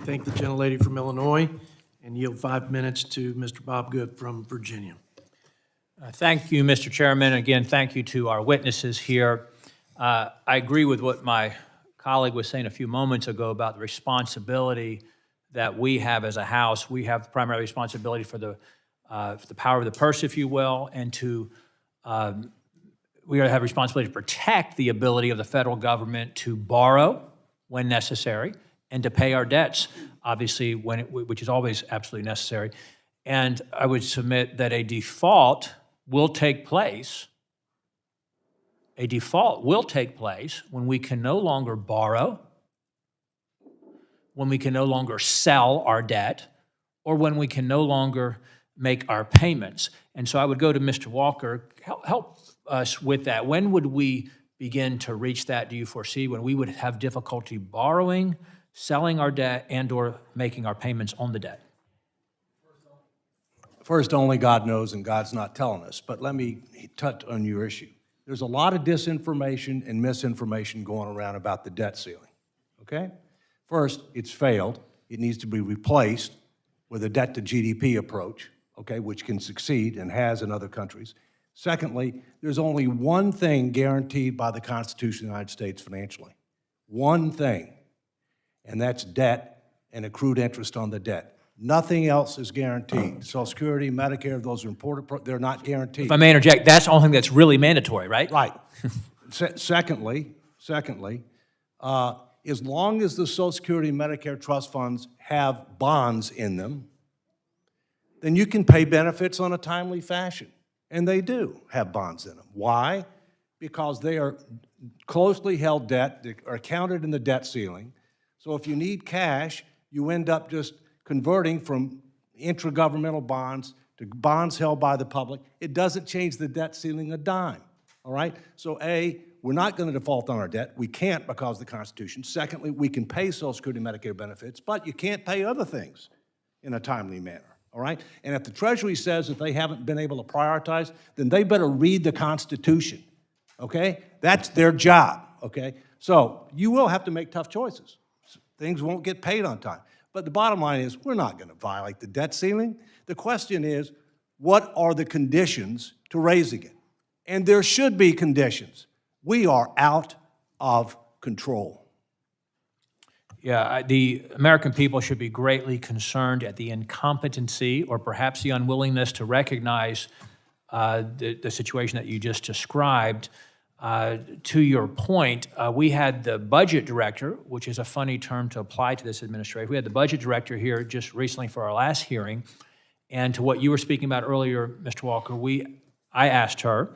thank the gentlelady from Illinois and yield 5 minutes to Mr. Bob Good from Virginia. Thank you, Mr. Chairman. Again, thank you to our witnesses here. I agree with what my colleague was saying a few moments ago about the responsibility that we have as a House. We have primary responsibility for the power of the purse, if you will, and we have responsibility to protect the ability of the federal government to borrow when necessary and to pay our debts, obviously, which is always absolutely necessary. And I would submit that a default will take place. A default will take place when we can no longer borrow, when we can no longer sell our debt, or when we can no longer make our payments. And so I would go to Mr. Walker, help us with that. When would we begin to reach that, do you foresee, when we would have difficulty borrowing, selling our debt, and/or making our payments on the debt? First, only God knows, and God's not telling us. But let me touch on your issue. There's a lot of disinformation and misinformation going around about the debt ceiling, okay? First, it's failed. It needs to be replaced with a debt-to-GDP approach, okay, which can succeed and has in other countries. Secondly, there's only one thing guaranteed by the Constitution of the United States financially. One thing, and that's debt and accrued interest on the debt. Nothing else is guaranteed. Social Security, Medicare, those are important, they're not guaranteed. If I may interject, that's the only thing that's really mandatory, right? Right. Secondly, as long as the Social Security and Medicare trust funds have bonds in them, then you can pay benefits on a timely fashion. And they do have bonds in them. Why? Because they are closely held debt, they are counted in the debt ceiling. So if you need cash, you end up just converting from intragovernmental bonds to bonds held by the public. It doesn't change the debt ceiling a dime, all right? So A, we're not going to default on our debt. We can't because of the Constitution. Secondly, we can pay Social Security and Medicare benefits, but you can't pay other things in a timely manner, all right? And if the Treasury says that they haven't been able to prioritize, then they better read the Constitution, okay? That's their job, okay? So you will have to make tough choices. Things won't get paid on time. But the bottom line is, we're not going to violate the debt ceiling. The question is, what are the conditions to raising it? And there should be conditions. We are out of control. Yeah, the American people should be greatly concerned at the incompetency or perhaps the unwillingness to recognize the situation that you just described. To your point, we had the budget director, which is a funny term to apply to this administration. We had the budget director here just recently for our last hearing. And to what you were speaking about earlier, Mr. Walker, I asked her,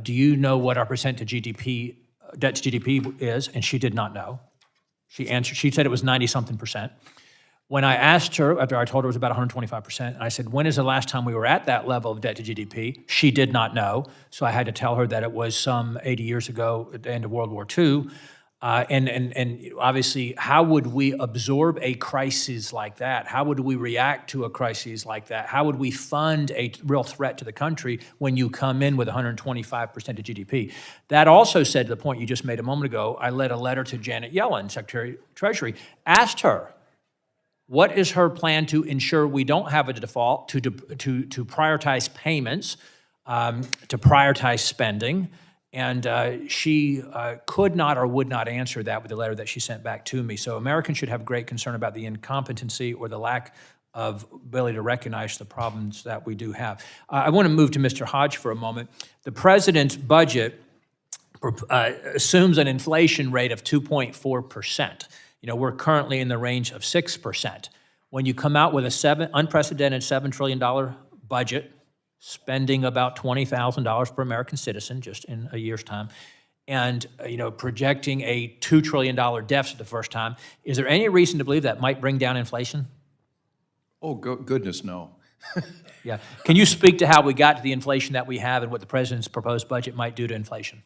do you know what our percent to GDP, debt to GDP is? And she did not know. She said it was 90-something%. When I asked her, after I told her it was about 125%, and I said, when is the last time we were at that level of debt to GDP? She did not know, so I had to tell her that it was some 80 years ago at the end of World War II. And obviously, how would we absorb a crisis like that? How would we react to a crisis like that? How would we fund a real threat to the country when you come in with 125% of GDP? That also said, to the point you just made a moment ago, I led a letter to Janet Yellen, Secretary of Treasury, asked her, what is her plan to ensure we don't have a default, to prioritize payments, to prioritize spending? And she could not or would not answer that with the letter that she sent back to me. So Americans should have great concern about the incompetency or the lack of ability to recognize the problems that we do have. I want to move to Mr. Hodge for a moment. The president's budget assumes an inflation rate of 2.4%. You know, we're currently in the range of 6%. When you come out with a unprecedented $7 trillion budget, spending about $20,000 per American citizen just in a year's time, and projecting a $2 trillion deficit the first time, is there any reason to believe that might bring down inflation? Oh, goodness, no. Yeah. Can you speak to how we got to the inflation that we have and what the president's proposed budget might do to inflation?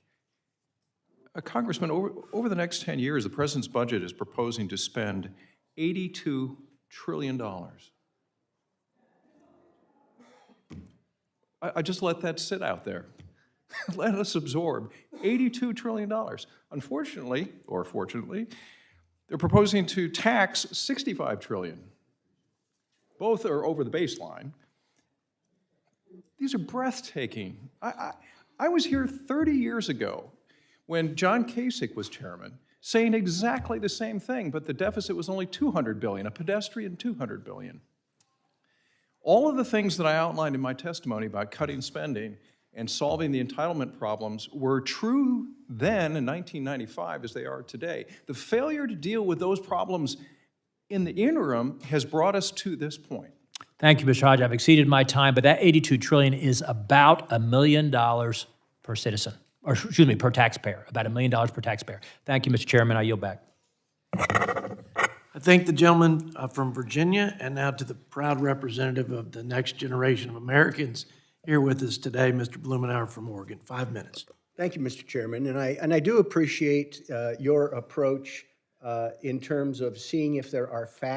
Congressman, over the next 10 years, the president's budget is proposing to spend $82 trillion. I just let that sit out there. Let us absorb $82 trillion. Unfortunately, or fortunately, They're proposing to tax 65 trillion. Both are over the baseline. These are breathtaking. I was here 30 years ago when John Kasich was chairman, saying exactly the same thing, but the deficit was only 200 billion, a pedestrian 200 billion. All of the things that I outlined in my testimony about cutting spending and solving the entitlement problems were true then in 1995 as they are today. The failure to deal with those problems in the interim has brought us to this point. Thank you, Mr. Hodge. I've exceeded my time, but that $82 trillion is about $1 million per citizen, or excuse me, per taxpayer, about $1 million per taxpayer. Thank you, Mr. Chairman. I yield back. I thank the gentleman from Virginia, and now to the proud representative of the next generation of Americans here with us today, Mr. Blumenauer from Oregon. 5 minutes. Thank you, Mr. Chairman, and I do appreciate your approach in terms of seeing if there are facts